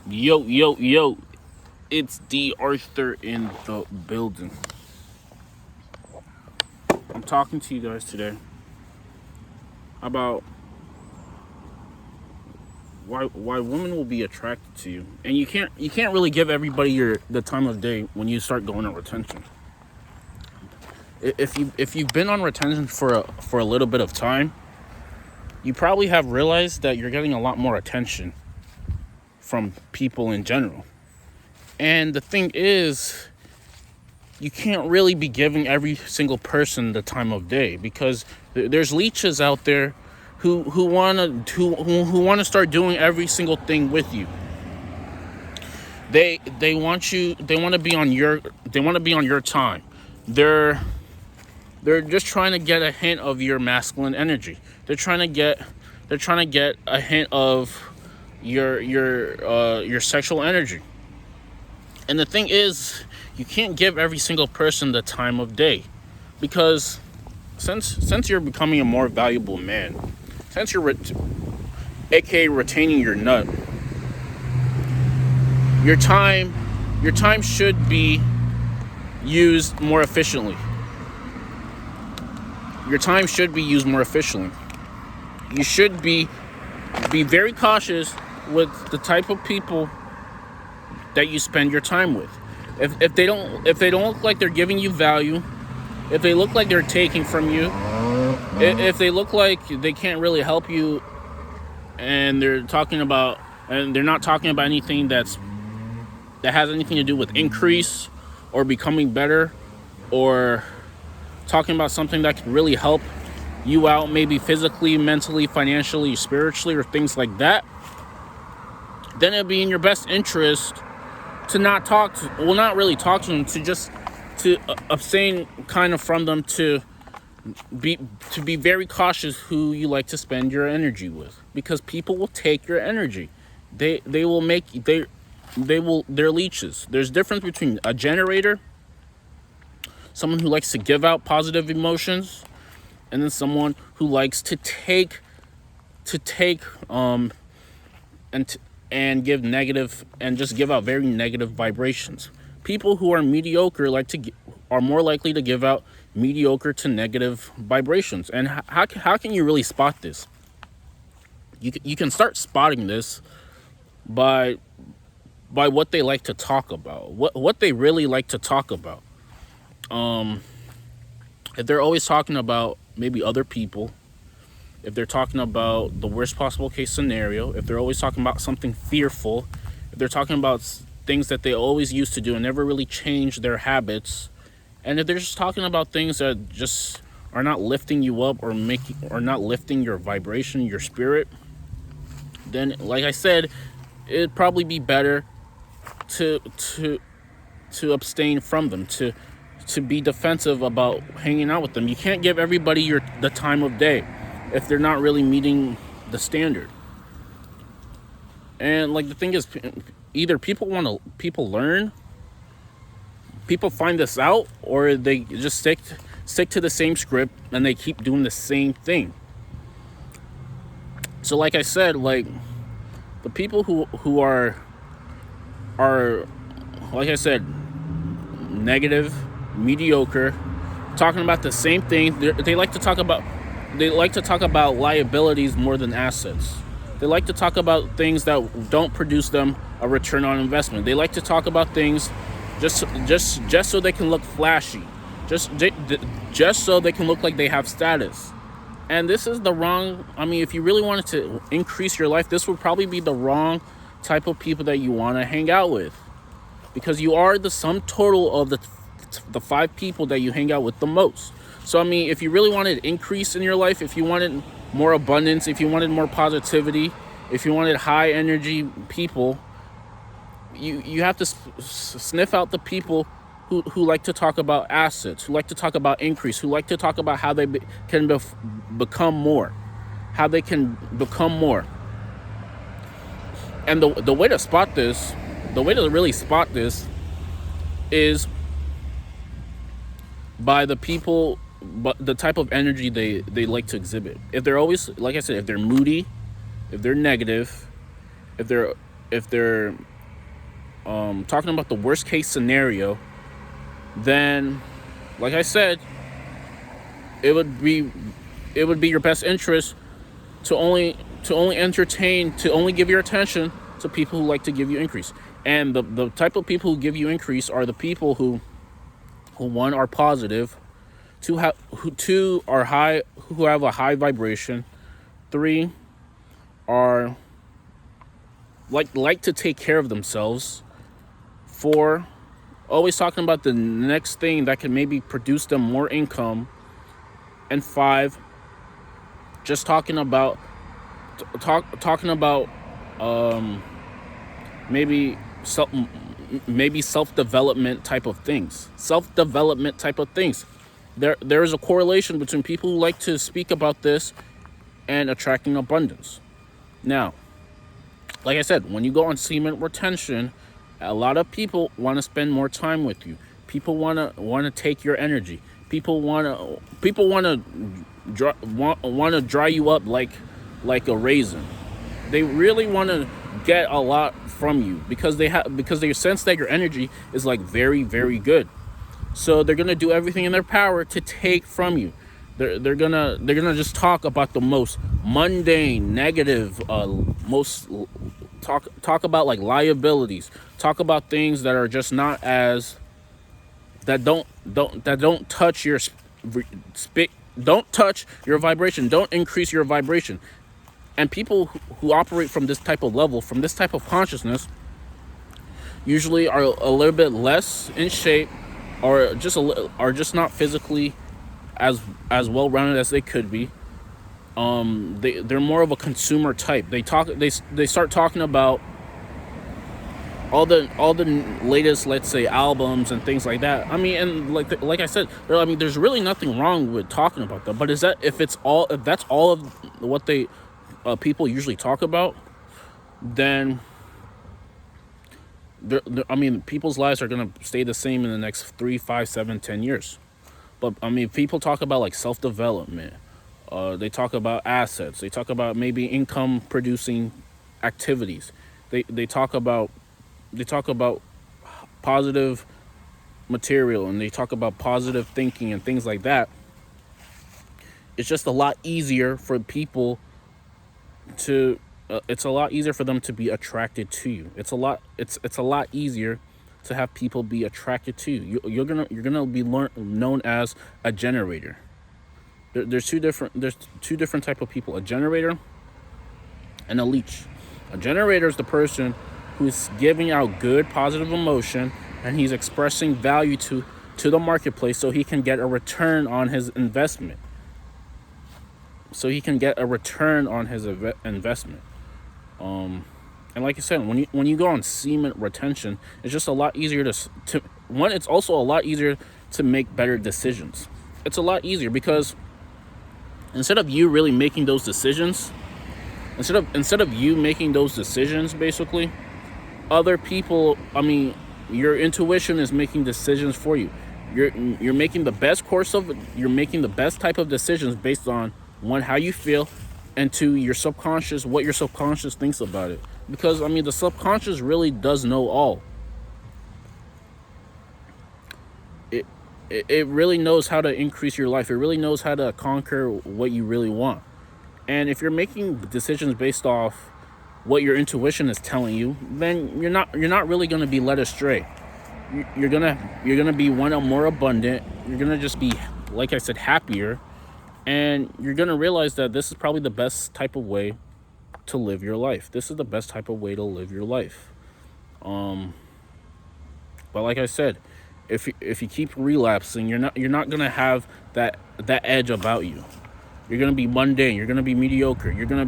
Yo, yo, yo, it's D.Arthur in the building. I'm talking to you guys today about why women will be attracted to you. And you can't really give everybody the time of day when you start going on retention. If you've been on retention for a little bit of time, you probably have realized that you're getting a lot more attention from people in general. And the thing is, you can't really be giving every single person the time of day, because there's leeches out there who want to start doing every single thing with you. They want to be on your time. They're just trying to get a hint of your masculine energy. They're trying to get a hint of your sexual energy. And the thing is, you can't give every single person the time of day, because since you're becoming a more valuable man, since you're aka retaining your nut, your time should be used more efficiently. Your time should be used more efficiently. You should be very cautious with the type of people that you spend your time with. If they don't look like they're giving you value, if they look like they're taking from you, if they look like they can't really help you, and they're not talking about anything that has anything to do with increase or becoming better, or talking about something that could really help you out, maybe physically, mentally, financially, spiritually, or things like that, then it'd be in your best interest to not really talk to them, to abstain kind of from them, to be very cautious who you like to spend your energy with, because people will take your energy. They're leeches. There's a difference between a generator, someone who likes to give out positive emotions, and then someone who likes to take and give negative, and just give out very negative vibrations. People who are mediocre are more likely to give out mediocre to negative vibrations. And how can you really spot this? You can start spotting this by what they like to talk about, what they really like to talk about. If they're always talking about maybe other people, if they're talking about the worst possible case scenario, if they're always talking about something fearful, if they're talking about things that they always used to do and never really changed their habits, and if they're just talking about things that just are not lifting you up, or not lifting your vibration, your spirit, then, like I said, it'd probably be better to abstain from them, to be defensive about hanging out with them. You can't give everybody the time of day if they're not really meeting the standard. And like, the thing is, either people learn, people find this out, or they just stick to the same script and they keep doing the same thing. So like I said, like, the people who are like I said, negative, mediocre, talking about the same thing. They like to talk about liabilities more than assets. They like to talk about things that don't produce them a return on investment. They like to talk about things just so they can look flashy, just so they can look like they have status. And this is the wrong. I mean, if you really wanted to increase your life, this would probably be the wrong type of people that you want to hang out with, because you are the sum total of the 5 people that you hang out with the most. So I mean, if you really wanted increase in your life, if you wanted more abundance, if you wanted more positivity, if you wanted high energy people, you have to sniff out the people who like to talk about assets, who like to talk about increase, who like to talk about how they can become more, how they can become more. And the way to spot this, the way to really spot this, is by the people, but the type of energy they like to exhibit. If they're always, like I said, if they're moody, if they're negative, if they're talking about the worst case scenario, then, like I said, it would be your best interest to only give your attention to people who like to give you increase. And the type of people who give you increase are the people who one, are positive, two have a high vibration, three are like to take care of themselves, four, always talking about the next thing that can maybe produce them more income, and five, just talking about maybe self-development type of things. There is a correlation between people who like to speak about this and attracting abundance. Now, like I said, when you go on semen retention, a lot of people want to spend more time with you. People want to take your energy. People want to dry you up like a raisin. They really want to get a lot from you because they sense that your energy is like very, very good. So they're gonna do everything in their power to take from you. They're gonna just talk about the most mundane, negative, talk about like liabilities. Talk about things that are just not as that don't touch your don't touch your vibration. Don't increase your vibration. And people who operate from this type of level, from this type of consciousness, usually are a little bit less in shape, or just not physically as well-rounded as they could be. They're more of a consumer type. They start talking about all the latest, let's say, albums and things like that. I mean, and like I said, I mean, there's really nothing wrong with talking about that. But if that's all of what they people usually talk about, then I mean, people's lives are gonna stay the same in the next 3, 5, 7, 10 years. But I mean, people talk about like self-development. They talk about assets. They talk about maybe income producing activities. They talk about positive material, and they talk about positive thinking and things like that. It's just a lot easier for people to it's a lot easier for them to be attracted to you. It's a lot easier to have people be attracted to you. You're gonna be known as a generator. There's two different type of people: a generator and a leech. A generator is the person who's giving out good positive emotion, and he's expressing value to the marketplace so he can get a return on his investment. And like I said, when you go on semen retention, it's just a lot easier to one. It's also a lot easier to make better decisions. It's a lot easier because instead of you really making those decisions, basically, other people. I mean, your intuition is making decisions for you. You're making the best you're making the best type of decisions based on, one, how you feel, and two, your subconscious, what your subconscious thinks about it. Because I mean, the subconscious really does know all. It really knows how to increase your life. It really knows how to conquer what you really want. And if you're making decisions based off what your intuition is telling you, then you're not really going to be led astray. You're gonna be more abundant. You're gonna just be, like I said, happier, and you're gonna realize that this is probably the best type of way to live your life. But like I said, if you keep relapsing, you're not gonna have that edge about you. You're gonna be mundane. You're gonna be mediocre. You're gonna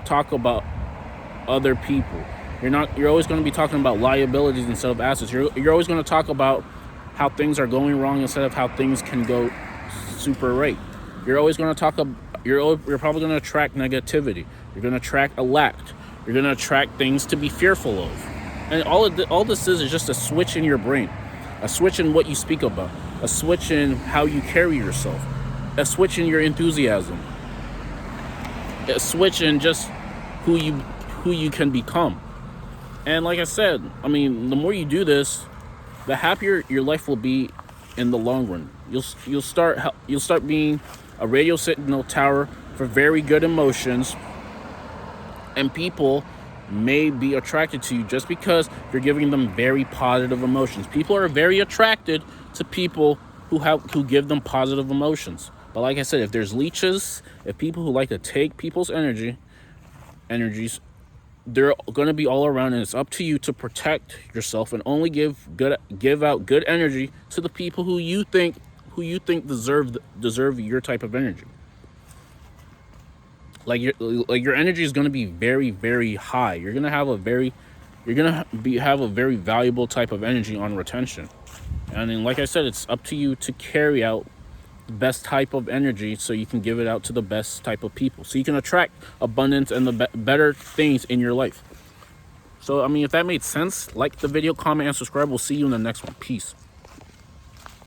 talk about other people. You're always gonna be talking about liabilities instead of assets. You're always gonna talk about how things are going wrong instead of how things can go super right. You're always gonna you're probably gonna attract negativity. You're gonna attract a lack. You're gonna attract things to be fearful of. And all this is just a switch in your brain, a switch in what you speak about, a switch in how you carry yourself, a switch in your enthusiasm, a switch in just who you can become. And like I said, I mean, the more you do this, the happier your life will be in the long run. You'll start being a radio signal tower for very good emotions, and people may be attracted to you just because you're giving them very positive emotions. People are very attracted to people who give them positive emotions. But like I said, if there's leeches, if people who like to take people's energies, they're going to be all around, and it's up to you to protect yourself and only give out good energy to the people who you think deserve your type of energy. Like your energy is going to be very, very high. You're going to have a very valuable type of energy on retention. And then, like I said, it's up to you to carry out the best type of energy so you can give it out to the best type of people, so you can attract abundance and the better things in your life. So, I mean, if that made sense, like the video, comment, and subscribe. We'll see you in the next one. Peace.